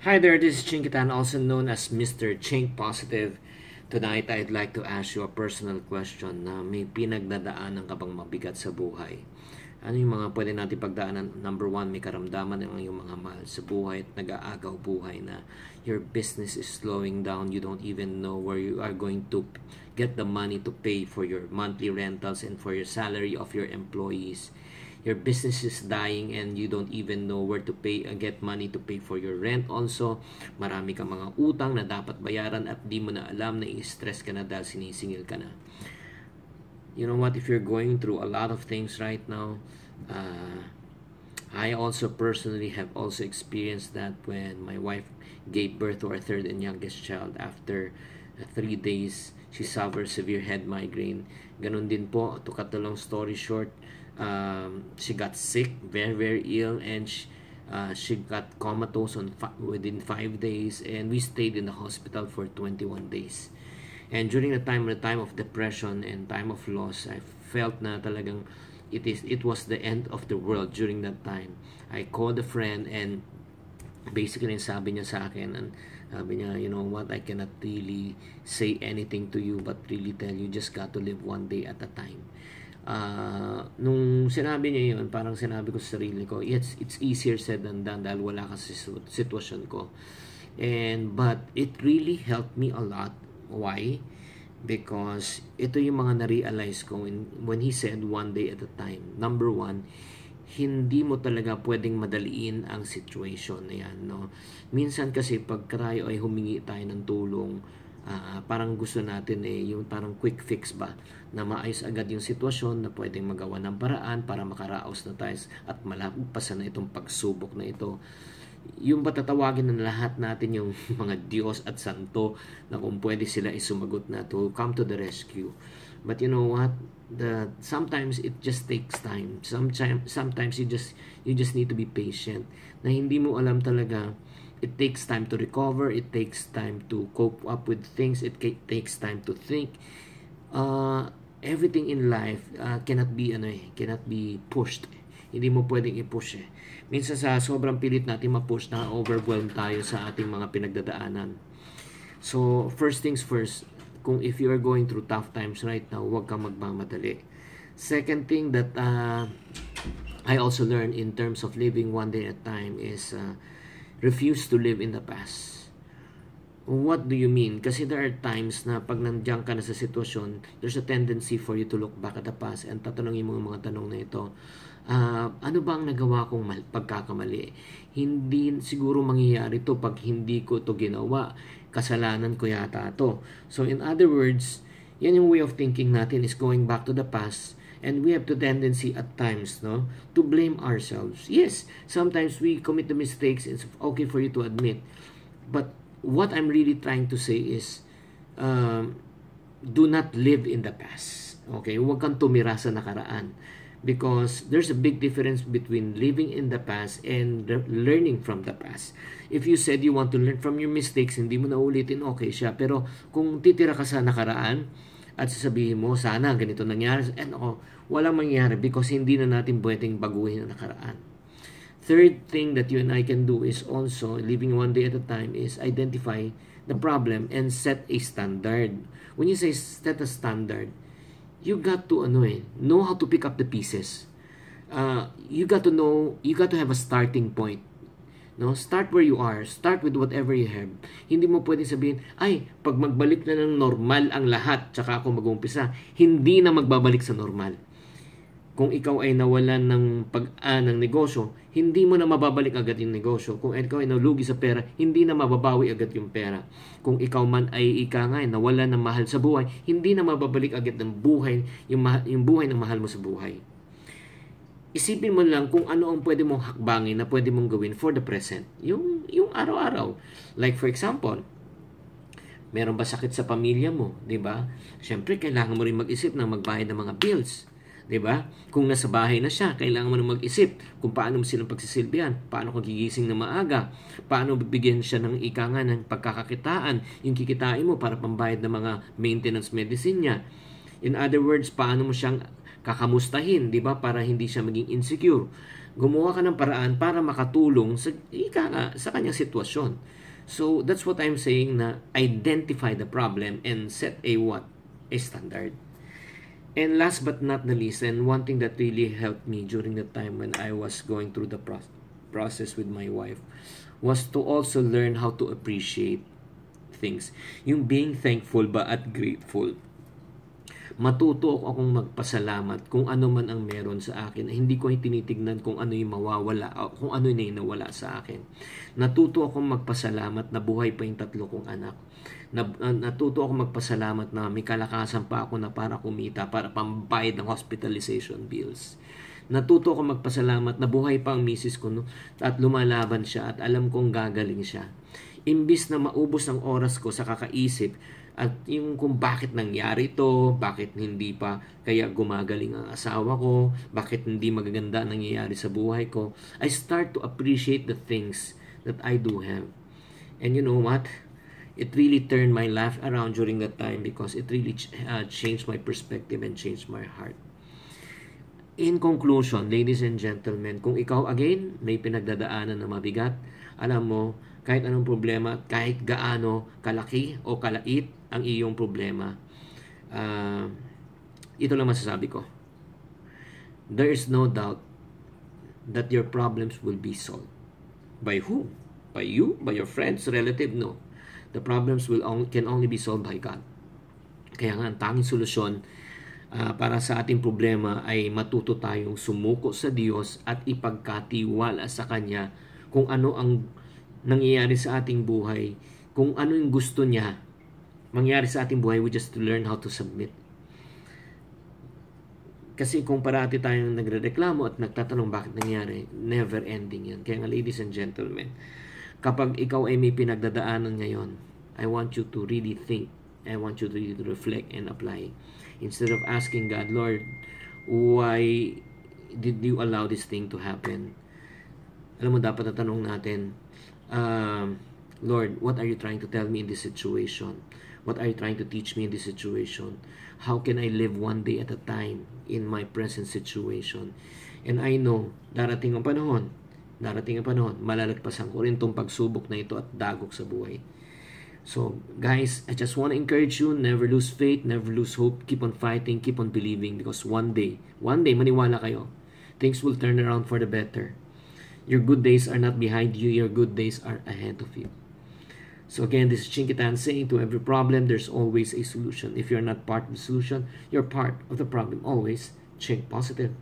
Hi there, this is Chinkitan, also known as Mr. Chink Positive. Tonight, I'd like to ask you a personal question na may pinagdadaanan ka bang mabigat sa buhay? Ano yung mga pwede natin pagdaanan? Number one, may karamdaman ng iyong mga mahal sa buhay at nag-aagaw buhay na your business is slowing down. You don't even know where you are going to get the money to pay for your monthly rentals and for your salary of your employees. Your business is dying and you don't even know where to pay get money to pay for your rent also. Marami kang mga utang na dapat bayaran at di mo na alam, na i-stress ka na dahil sinisingil ka na. You know what, if you're going through a lot of things right now, I also personally have also experienced that when my wife gave birth to our third and youngest child. After 3 days, she suffered severe head migraine. Ganun din po, to cut the long story short, she got sick, very ill, and she got comatose within 5 days, and we stayed in the hospital for 21 days. And during the time of depression and time of loss, I felt na talagang it was the end of the world during that time. I called a friend and basically sabi niya sa akin, and sabi niya, you know what, I cannot really say anything to you but really tell you just got to live one day at a time. Nung sinabi niya yun, parang sinabi ko sa sarili ko, it's easier said than done dahil wala kasi sitwasyon ko. But it really helped me a lot. Why? Because ito yung mga na-realize ko when he said one day at a time. Number one, hindi mo talaga pwedeng madaliin ang situation na yan, no? Minsan kasi pag tayo ay humingi tayo ng tulong, parang gusto natin yung parang quick fix ba, na maayos agad yung sitwasyon, na pwedeng magawa ng paraan para makaraos na tayo at malagpasan na itong pagsubok na ito. Yung patatawagin ng lahat natin yung mga Diyos at Santo na kung pwede sila isumagot na to come to the rescue. But you know what? Sometimes it just takes time. Sometimes you just need to be patient. Na hindi mo alam talaga. It takes time to recover. It takes time to cope up with things. It takes time to think. Everything in life cannot be pushed. Hindi mo pwedeng i-push eh. Minsan sa sobrang pilit natin ma-push, na overwhelm tayo sa ating mga pinagdadaanan. So, first things first, if you are going through tough times right now, huwag kang magmamadali. Second thing that I also learned in terms of living one day at a time is refuse to live in the past. What do you mean? Kasi there are times na pag nandiyan ka na sa sitwasyon, there's a tendency for you to look back at the past and tatanungin mo yung mga tanong na ito. Ano ba ang nagawa kong pagkakamali? Hindi siguro mangyayari to pag hindi ko to ginawa. Kasalanan ko yata to. So in other words, yan yung way of thinking natin, is going back to the past. And we have the tendency at times, no, to blame ourselves. Yes, sometimes we commit the mistakes. It's okay for you to admit. But what I'm really trying to say is, do not live in the past. Okay? Huwag kang tumira sa nakaraan. Because there's a big difference between living in the past and learning from the past. If you said you want to learn from your mistakes, hindi mo na ulitin, okay siya. Pero kung titira ka sa nakaraan at sasabihin mo, sana ganito nangyari, walang mangyari because hindi na natin pwedeng baguhin ang nakaraan. Third thing that you and I can do is also, living one day at a time, is identify the problem and set a standard. When you say set a standard, you got to know how to pick up the pieces. You got to have a starting point. No, start where you are. Start with whatever you have. Hindi mo pwedeng sabihin, ay, pag magbalik na ng normal ang lahat, tsaka ako mag-uumpisa. Hindi na magbabalik sa normal. Kung ikaw ay nawalan ng ng negosyo, hindi mo na mababalik agad yung negosyo. Kung ikaw ay nalugi sa pera, hindi na mababawi agad yung pera. Kung ikaw man ay nawalan ng mahal sa buhay, hindi na mababalik agad ng buhay, yung buhay ng mahal mo sa buhay. Isipin mo lang kung ano ang pwede mong hakbangin na pwede mong gawin for the present. Yung araw-araw. Like for example, meron ba sakit sa pamilya mo? Diba? Siyempre, kailangan mo rin mag-isip na magbayad ng mga bills. Diba? Kung nasa bahay na siya, kailangan mo na mag-isip kung paano mo silang pagsisilbihan, paano kung gigising na maaga, paano bibigyan siya ng ng pagkakakitaan, yung kikitain mo para pambayad ng mga maintenance medicine niya. In other words, paano mo siyang kakamustahin, diba? Para hindi siya maging insecure. Gumawa ka ng paraan para makatulong sa kanyang sitwasyon. So, that's what I'm saying na identify the problem and set a what? A standard. And last but not the least, and one thing that really helped me during the time when I was going through the process with my wife was to also learn how to appreciate things. Yung being thankful ba at grateful. Matuto akong magpasalamat kung ano man ang meron sa akin. Hindi ko tinitignan kung ano yung mawawala o kung ano yung nawala sa akin. Natuto akong magpasalamat na buhay pa yung 3 kong anak. Natuto akong magpasalamat na may kalakasan pa ako na para kumita, para pambayad ng hospitalization bills. Natuto akong magpasalamat na buhay pa ang misis ko, no? At lumalaban siya at alam kong gagaling siya. Imbis na maubos ang oras ko sa kakaisip at yung kung bakit nangyari ito, bakit hindi pa kaya gumagaling ang asawa ko, bakit hindi magaganda nangyayari sa buhay ko, I start to appreciate the things that I do have. And you know what? It really turned my life around during that time because it really changed my perspective and changed my heart. In conclusion, ladies and gentlemen, kung ikaw again may pinagdadaanan na mabigat, alam mo, kahit anong problema, kahit gaano kalaki o kalait ang iyong problema, ito lang masasabi ko. There is no doubt that your problems will be solved. By who? By you? By your friends? Relative? No. The problems can only be solved by God. Kaya nga, ang tanging solusyon para sa ating problema ay matuto tayong sumuko sa Diyos at ipagkatiwala sa Kanya kung ano ang nangyayari sa ating buhay, kung ano yung gusto niya mangyari sa ating buhay. We just learn how to submit. Kasi kung parati tayong nagrereklamo at nagtatanong bakit nangyari, never ending yan. Kaya nga, ladies and gentlemen, kapag ikaw ay may pinagdadaanan ngayon, I want you to really think. I want you to really reflect and apply. Instead of asking God, Lord, why did you allow this thing to happen? Alam mo, dapat na tanong natin, Lord, what are you trying to tell me in this situation? What are you trying to teach me in this situation? How can I live one day at a time in my present situation? And I know, darating ang panahon, malalagpasan ko rin itong pagsubok na ito at dagok sa buhay. So, guys, I just want to encourage you, never lose faith, never lose hope, keep on fighting, keep on believing, because one day, maniwala kayo, things will turn around for the better. Your good days are not behind you, your good days are ahead of you. So again, this is Chinkitan saying, to every problem, there's always a solution. If you're not part of the solution, you're part of the problem. Always think positive.